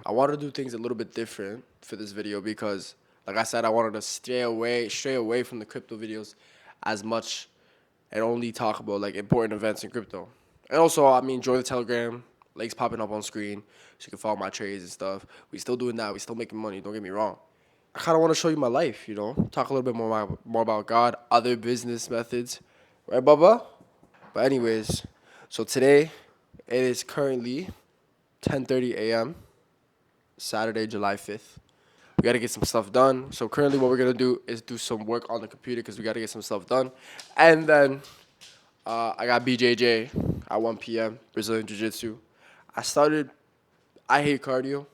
morning. I wanted to do things a little bit different for this video because, like I said, I wanted to stray away from the crypto videos as much and only talk about like important events in crypto. And also, I mean, join the Telegram. Links popping up on screen so you can follow my trades and stuff. We still doing that. We still making money. Don't get me wrong. I kind of want to show you my life, talk a little bit more about God, other business methods, right, Bubba? But anyways, so today it is currently 10:30 a.m. Saturday, July 5th. We got to get some stuff done. So currently what we're going to do is do some work on the computer because we got to get some stuff done. And then I got BJJ at 1 p.m., Brazilian Jiu-Jitsu. I hate cardio,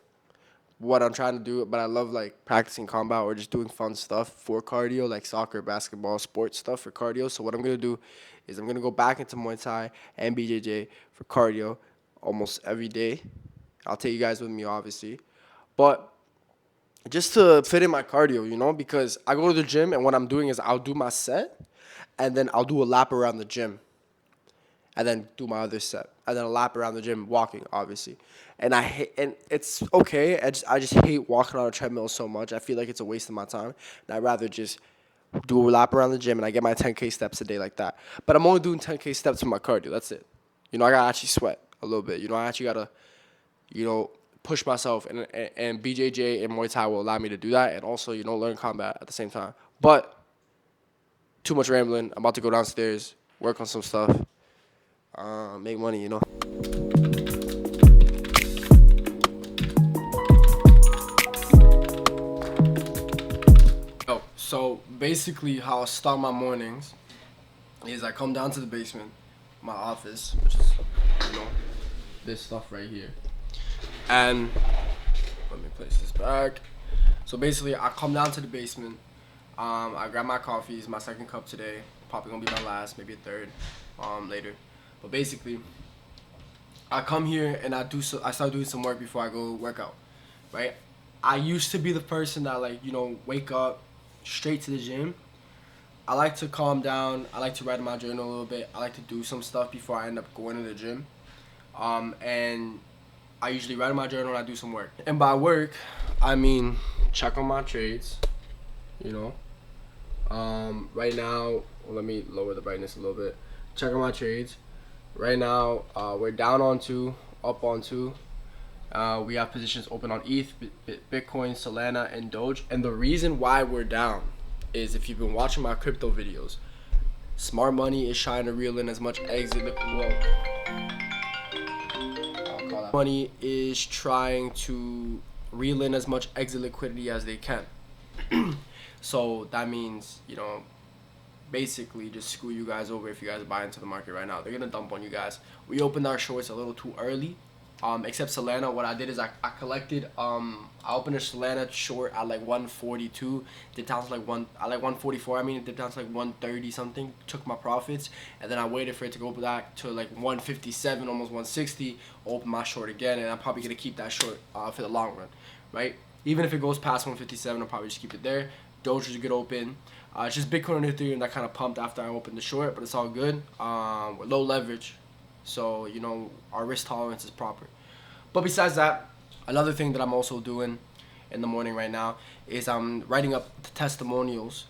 what I'm trying to do, but I love like practicing combat or just doing fun stuff for cardio, like soccer, basketball, sports stuff for cardio. So what I'm gonna do is I'm gonna go back into Muay Thai and BJJ for cardio almost every day. I'll take you guys with me, obviously, but just to fit in my cardio, because I go to the gym and what I'm doing is I'll do my set and then I'll do a lap around the gym and then do my other set, and then a lap around the gym, walking, obviously. And it's okay. I just hate walking on a treadmill so much. I feel like it's a waste of my time, and I'd rather just do a lap around the gym and I get my 10K steps a day like that. But I'm only doing 10K steps for my cardio. That's it. I gotta actually sweat a little bit. I actually gotta, push myself, and BJJ and Muay Thai will allow me to do that, and also learn combat at the same time. But too much rambling. I'm about to go downstairs, work on some stuff, make money. So basically, how I start my mornings is I come down to the basement, my office, which is this stuff right here, and let me place this back. So basically, I come down to the basement. I grab my coffee. It's my second cup today. Probably gonna be my last, maybe a third, later. But basically, I come here and I start doing some work before I go work out, right? I used to be the person that wake up straight to the gym. I like to calm down. I like to write in my journal a little bit. I like to do some stuff before I end up going to the gym. And I usually write in my journal and I do some work. And by work, I mean check on my trades, you know. Right now, let me lower the brightness a little bit. Check on my trades. Right now, we're down on 2, up on 2. We have positions open on ETH, Bitcoin, Solana, and Doge. And the reason why we're down is, if you've been watching my crypto videos, Smart Money is trying to reel in as much exit. Money is trying to reel in as much exit liquidity as they can. So that means, basically just screw you guys over if you guys buy into the market right now. They're gonna dump on you guys. We opened our shorts a little too early. Except Solana, what I did is I collected, I opened a Solana short at like 142, dipped down to like 144, it dipped down to like 130 something, took my profits, and then I waited for it to go back to like 157, almost 160, open my short again, and I'm probably going to keep that short for the long run, right? Even if it goes past 157, I'll probably just keep it there. Doge is a good open. It's just Bitcoin and Ethereum that kind of pumped after I opened the short, but it's all good. We're low leverage. So, our risk tolerance is proper. But besides that, another thing that I'm also doing in the morning right now is I'm writing up the testimonials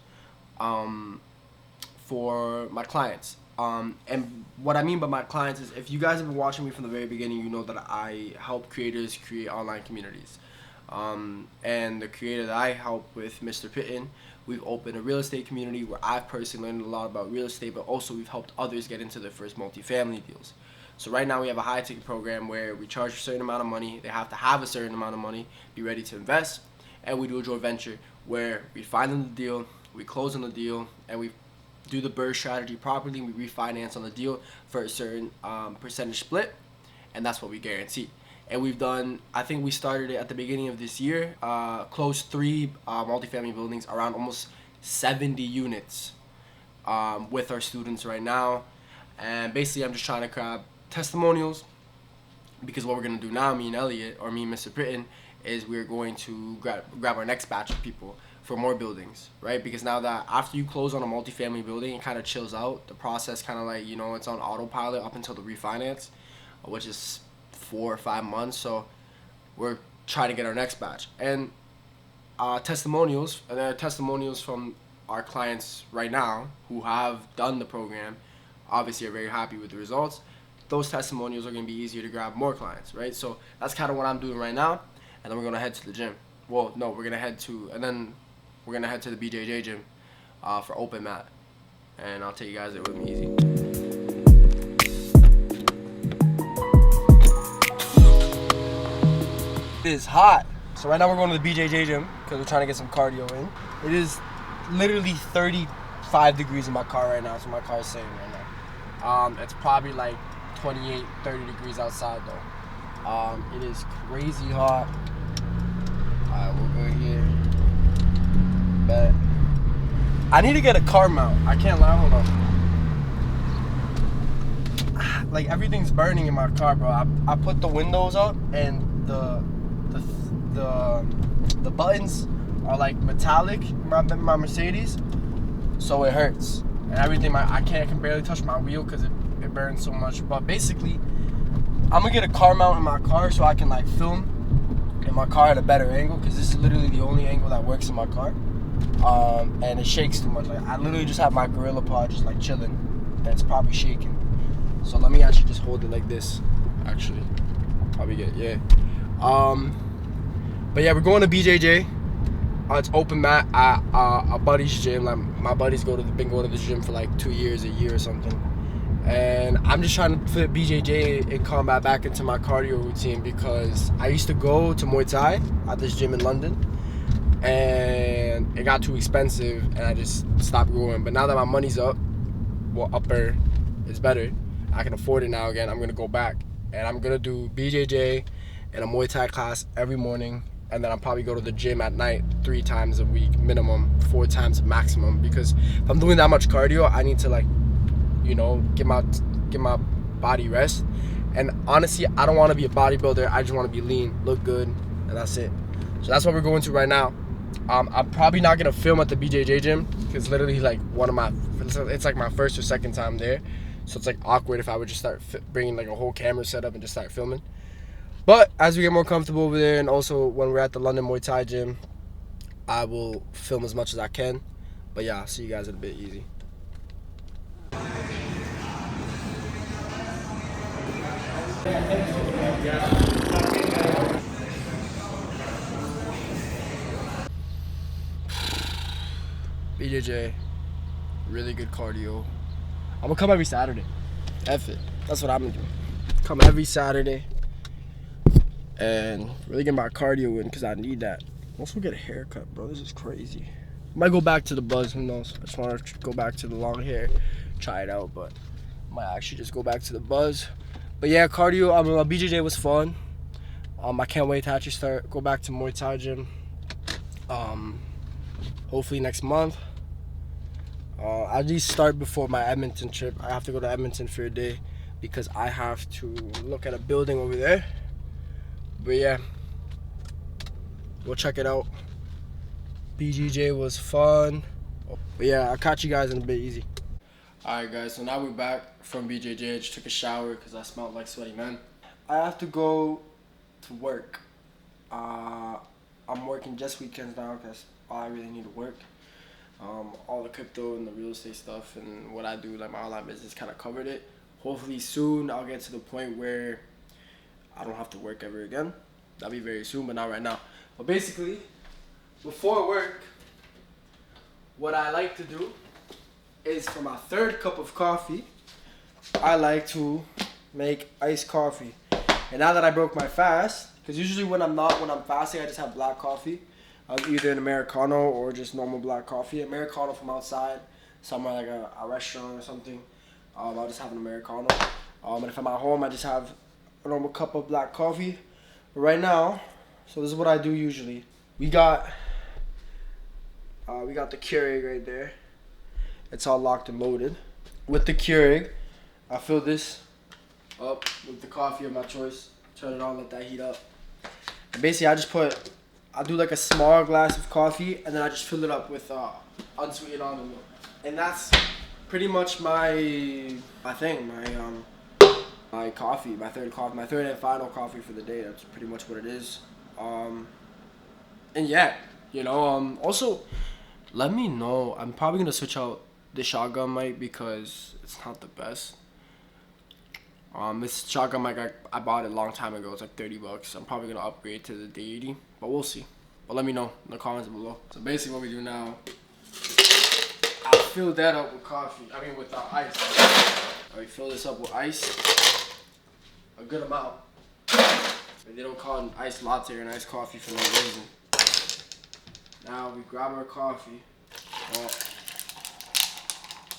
for my clients. And what I mean by my clients is, if you guys have been watching me from the very beginning, you know that I help creators create online communities. And the creator that I help with, Mr. Pitten, we've opened a real estate community where I've personally learned a lot about real estate, but also we've helped others get into their first multifamily deals. So right now we have a high ticket program where we charge a certain amount of money. They have to have a certain amount of money, be ready to invest, and we do a joint venture where we find them the deal, we close on the deal, and we do the BRRRR strategy properly. We refinance on the deal for a certain percentage split, and that's what we guarantee. And we've done, I think we started it at the beginning of this year, closed 3 multifamily buildings, around almost 70 units with our students right now. And basically I'm just trying to grab testimonials, because what we're going to do now, me and Elliot, or me and Mr. Pitten, is we're going to grab our next batch of people for more buildings, right? Because now that after you close on a multifamily building, it kind of chills out. The process kind of like, it's on autopilot up until the refinance, which is 4 or 5 months. So we're try to get our next batch. And testimonials, and there are testimonials from our clients right now who have done the program, obviously are very happy with the results. Those testimonials are going to be easier to grab more clients, right? So that's kind of what I'm doing right now, and then we're going to head to the gym. Well, no, we're going to head to, and then we're going to head to the BJJ gym for open mat, and I'll take you guys there with me easy. It is hot. So right now we're going to the BJJ gym because we're trying to get some cardio in. It is literally 35 degrees in my car right now, so my car is sitting right now. It's probably like 28, 30 degrees outside though. It is crazy hot. Alright, we'll go here. But I need to get a car mount. I can't lie, hold on. Like everything's burning in my car, bro. I put the windows up and the buttons are like metallic in my Mercedes, so it hurts. And everything, I can barely touch my wheel because it burns so much. But basically, I'm gonna get a car mount in my car so I can like film in my car at a better angle, because this is literally the only angle that works in my car. And it shakes too much. Like I literally just have my Gorilla Pod just like chilling, and it's probably shaking. So let me actually just hold it like this. Actually, probably get, yeah. But yeah, we're going to BJJ. It's open mat at a buddy's gym. Like my buddies been going to the gym for like 2 years, a year or something. And I'm just trying to fit BJJ and combat back into my cardio routine, because I used to go to Muay Thai at this gym in London, and it got too expensive and I just stopped going. But now that my money's up, well, upper is better, I can afford it now again. I'm gonna go back and I'm gonna do BJJ and a Muay Thai class every morning, and then I'll probably go to the gym at night 3 times a week minimum, 4 times maximum, because if I'm doing that much cardio, I need to, like, you know, give my body rest. And honestly, I don't want to be a bodybuilder. I just want to be lean, look good, and that's it. So that's what we're going to right now. I'm probably not gonna film at the BJJ gym because literally like it's like my first or second time there, so it's like awkward if I would just start bringing like a whole camera setup and just start filming. But as we get more comfortable over there, and also when we're at the London Muay Thai gym, I will film as much as I can. But yeah, I'll see you guys in a bit. Easy. BJJ, really good cardio. I'm gonna come every Saturday. F it. That's what I'm gonna do. Come every Saturday and really get my cardio in, because I need that. Also get a haircut, bro. This is crazy. Might go back to the buzz, who knows. I just want to go back to the long hair, try it out, but might actually just go back to the buzz. But yeah, cardio, BJJ was fun. I can't wait to actually go back to Muay Thai gym. Hopefully next month. I'll at least start before my Edmonton trip. I have to go to Edmonton for a day because I have to look at a building over there. But yeah, we'll check it out. BJJ was fun. But yeah, I'll catch you guys in a bit. Easy. Alright guys, so now we're back from BJJ. I just took a shower because I smelled like sweaty man. I have to go to work. I'm working just weekends now because I really need to work. All the crypto and the real estate stuff and what I do, like my online business, kind of covered it. Hopefully soon I'll get to the point where I don't have to work ever again. That'll be very soon, but not right now. But basically, before work, what I like to do is, for my 3rd cup of coffee, I like to make iced coffee. And now that I broke my fast, because usually when I'm fasting, I just have black coffee. Either an Americano or just normal black coffee. Americano from outside, somewhere like a restaurant or something. I'll just have an Americano. And if I'm at home, I just have a normal cup of black coffee. But right now, so this is what I do usually. We got the Keurig right there. It's all locked and loaded. With the Keurig, I fill this up with the coffee of my choice. Turn it on, let that heat up. And basically, I do like a small glass of coffee, and then I just fill it up with unsweetened almond milk. And that's pretty much my thing, my coffee, my third and final coffee for the day. That's pretty much what it is. And yeah, also let me know. I'm probably gonna switch out the shotgun mic because it's not the best. This shotgun mic I bought it a long time ago. It's like $30. I'm probably gonna upgrade to the D80, but we'll see. But let me know in the comments below. So basically, what we do now, I fill that up with coffee. I mean, with ice. We fill this up with ice, a good amount. They don't call it an iced latte or an iced coffee for no reason. Now we grab our coffee. Oh,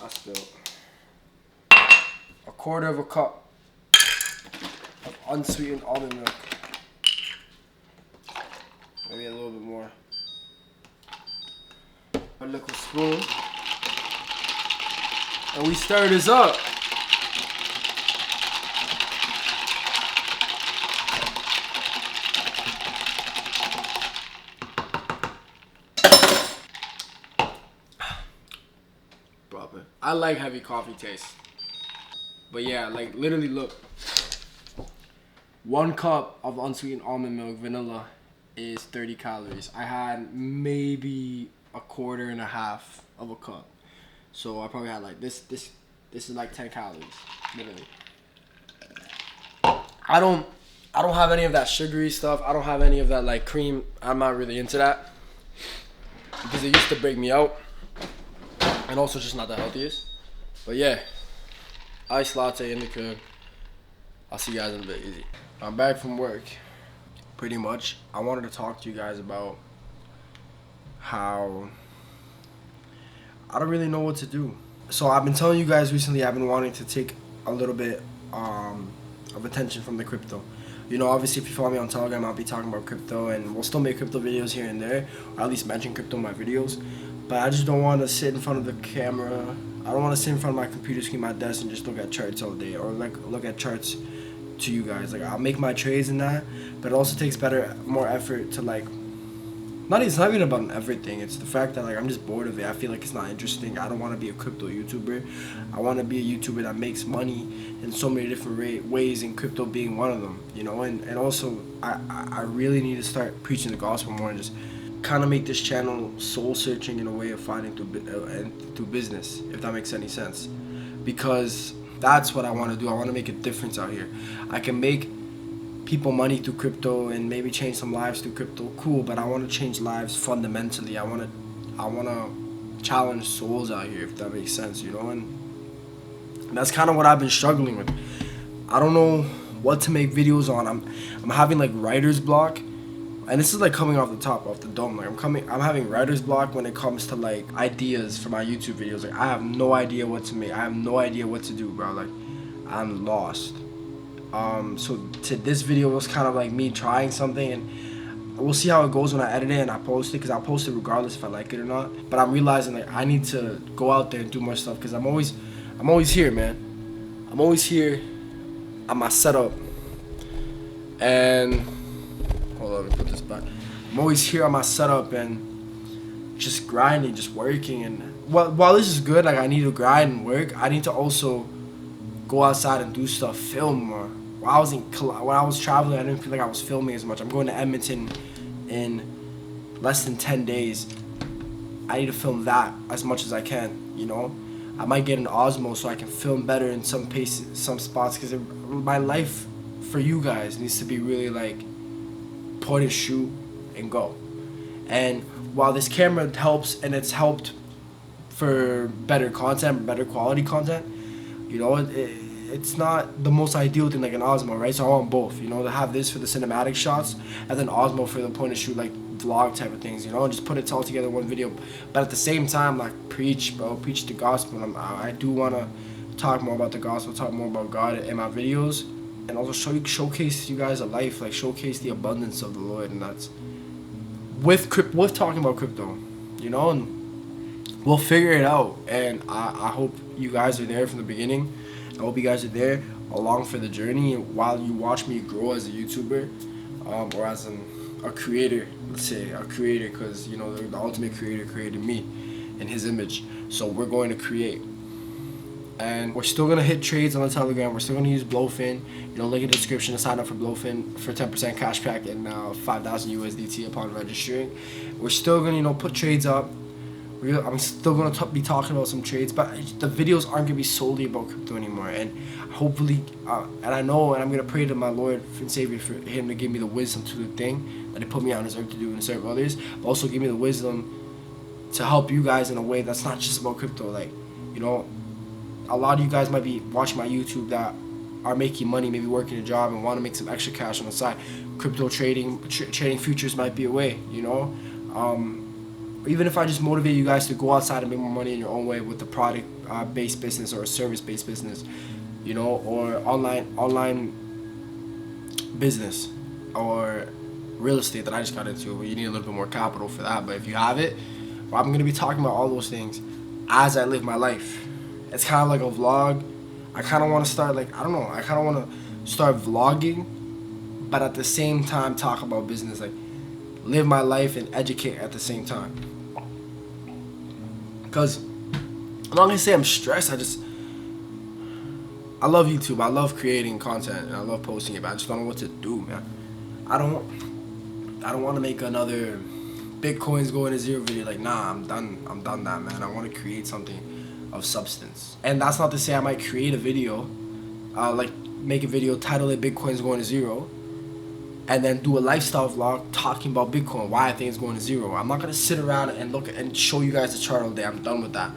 I spilled. A quarter of a cup of unsweetened almond milk. Maybe a little bit more. A liquid spoon. And we stir this up. Proper. I like heavy coffee taste. But yeah, like literally look. 1 cup of unsweetened almond milk, vanilla, is 30 calories. I had maybe a quarter and a half of a cup. So I probably had like this is like 10 calories, literally. I don't have any of that sugary stuff. I don't have any of that like cream. I'm not really into that because it used to break me out. And also just not the healthiest. But yeah, iced latte in the crib. I'll see you guys in a bit. Easy. I'm back from work. Pretty much. I wanted to talk to you guys about how I don't really know what to do. So I've been telling you guys recently I've been wanting to take a little bit of attention from the crypto. Obviously if you follow me on Telegram, I'll be talking about crypto and we'll still make crypto videos here and there, or at least mention crypto in my videos. But I just don't want to sit in front of the camera. I don't want to sit in front of my computer screen, my desk, and just look at charts all day, or like look at charts to you guys. Like I'll make my trades in that, but it also takes more effort to like. It's not even about an effort thing. It's the fact that like I'm just bored of it. I feel like it's not interesting. I don't want to be a crypto YouTuber. I want to be a YouTuber that makes money in so many different ways, and crypto being one of them. And also I really need to start preaching the gospel more and just kind of make this channel soul searching in a way of finding through business, if that makes any sense, because that's what I want to do. I want to make a difference out here. I can make people money through crypto and maybe change some lives through crypto, cool, but I want to change lives fundamentally. I want to challenge souls out here, if that makes sense, and that's kind of what I've been struggling with. I don't know what to make videos on. I'm having like writer's block. And this is like coming off the dome. Like I'm having writer's block when it comes to like ideas for my YouTube videos. Like I have no idea what to make. I have no idea what to do, bro. Like I'm lost. So to this video was kind of like me trying something, and we'll see how it goes when I edit it and I post it, because I'll post it regardless if I like it or not. But I'm realizing like I need to go out there and do more stuff, because I'm always here, man. I'm always here at my setup, and hold on, let me put this back. I'm always here on my setup and just grinding, just working. And while this is good, like I need to grind and work, I need to also go outside and do stuff, film more. When I was traveling, I didn't feel like I was filming as much. I'm going to Edmonton in less than 10 days. I need to film that as much as I can, I might get an Osmo so I can film better in some spots, because my life for you guys needs to be really like point and shoot and go. And while this camera helps, and it's helped for better content, better quality content, it's not the most ideal thing like an Osmo, right? So I want both, to have this for the cinematic shots and then Osmo for the point and shoot like vlog type of things, and just put it all together in one video. But at the same time, like preach the gospel. I do want to talk more about the gospel, talk more about God in my videos, and also showcase you guys a life, like showcase the abundance of the Lord. And that's with talking about crypto, and we'll figure it out. And I hope you guys are there from the beginning. I hope you guys are there along for the journey while you watch me grow as a YouTuber, or as a creator. Let's say a creator, because the ultimate creator created me in his image. So we're going to create. And we're still gonna hit trades on the Telegram. We're still gonna use Blowfin. Link in the description to sign up for Blowfin for 10% cashback and 5,000 USDT upon registering. We're still gonna put trades up. I'm still gonna be talking about some trades, but the videos aren't gonna be solely about crypto anymore. And hopefully, and I know, and I'm gonna pray to my Lord and Savior for Him to give me the wisdom to do the thing that He put me on this earth to do and serve others, but also give me the wisdom to help you guys in a way that's not just about crypto. Like, a lot of you guys might be watching my YouTube that are making money, maybe working a job and want to make some extra cash on the side. Crypto trading, trading futures might be a way, even if I just motivate you guys to go outside and make more money in your own way with a product-based business or a service-based business, or online business or real estate that I just got into, but you need a little bit more capital for that. But if you have it, I'm going to be talking about all those things as I live my life. It's kind of like a vlog. I kind of want to start, I kind of want to start vlogging, but at the same time talk about business, live my life and educate at the same time. Because I'm not going to say I'm stressed. I love YouTube. I love creating content and I love posting it, but I just don't know what to do, man. I don't want to make another Bitcoins going to zero video. Nah, I'm done that, man. I want to create something of substance. And that's not to say I might create a video, make a video, title it Bitcoin's going to zero, and then do a lifestyle vlog talking about Bitcoin, why I think it's going to zero. I'm not gonna sit around and look and show you guys the chart all day. I'm done with that.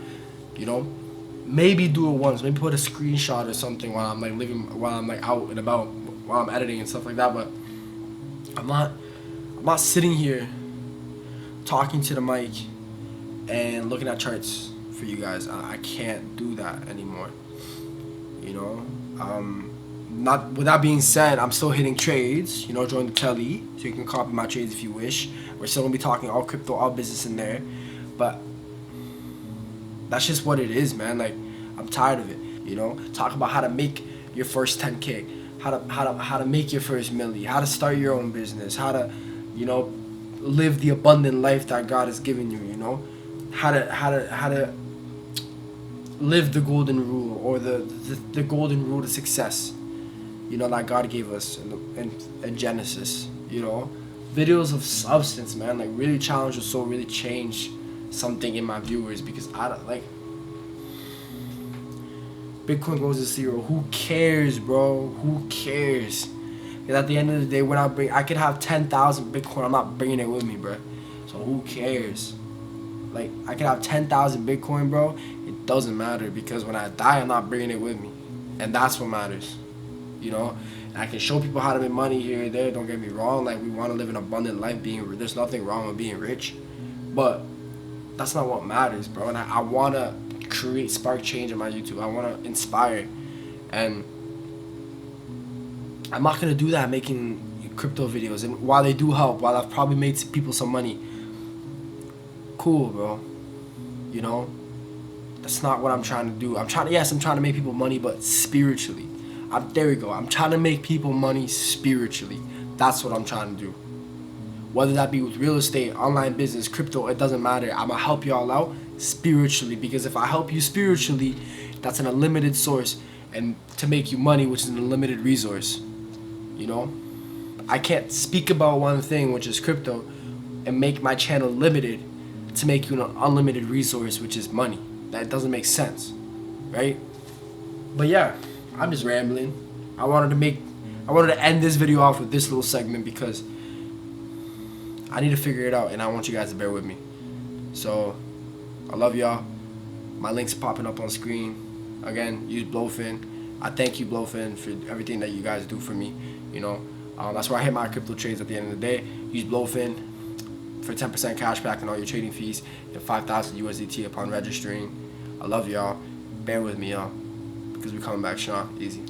Maybe do it once, maybe put a screenshot or something while I'm while I'm out and about, while I'm editing and stuff like that. But I'm not sitting here talking to the mic and looking at charts for you guys. I can't do that anymore. Not with that being said, I'm still hitting trades. Join the telly so you can copy my trades if you wish. We're still gonna be talking all crypto, all business in there, but that's just what it is, man. I'm tired of it. Talk about how to make your first 10K, how to make your first milli, how to start your own business, how to live the abundant life that God has given you. How to live the golden rule, or the golden rule to success, that God gave us in Genesis. Videos of substance, man, really challenge the soul, really change something in my viewers, because I don't Bitcoin goes to zero. Who cares, bro? Who cares? Because at the end of the day, I could have 10,000 Bitcoin, I'm not bringing it with me, bro. So who cares? I could have 10,000 Bitcoin, bro. It doesn't matter, because when I die, I'm not bringing it with me. And that's what matters. And I can show people how to make money here and there. Don't get me wrong. We want to live an abundant life. There's nothing wrong with being rich. But that's not what matters, bro. And I want to spark change on my YouTube. I want to inspire. And I'm not going to do that making crypto videos. And while they do help, while I've probably made people some money, cool, bro. That's not what I'm trying to do. I'm trying to make people money, but spiritually. There we go. I'm trying to make people money spiritually. That's what I'm trying to do. Whether that be with real estate, online business, crypto, it doesn't matter. I'm going to help you all out spiritually, because if I help you spiritually, that's an unlimited source, and to make you money, which is an unlimited resource. I can't speak about one thing, which is crypto, and make my channel limited to make you an unlimited resource, which is money. That doesn't make sense, right? But yeah, I'm just rambling. I wanted to end this video off with this little segment because I need to figure it out, and I want you guys to bear with me. So I love y'all. My link's popping up on screen. Again, use Blowfin. I thank you, Blowfin, for everything that you guys do for me. That's where I hit my crypto trades at the end of the day. Use Blowfin for 10% cash back on all your trading fees and 5,000 USDT upon registering. I love y'all. Bear with me, y'all, because we're coming back strong. Easy.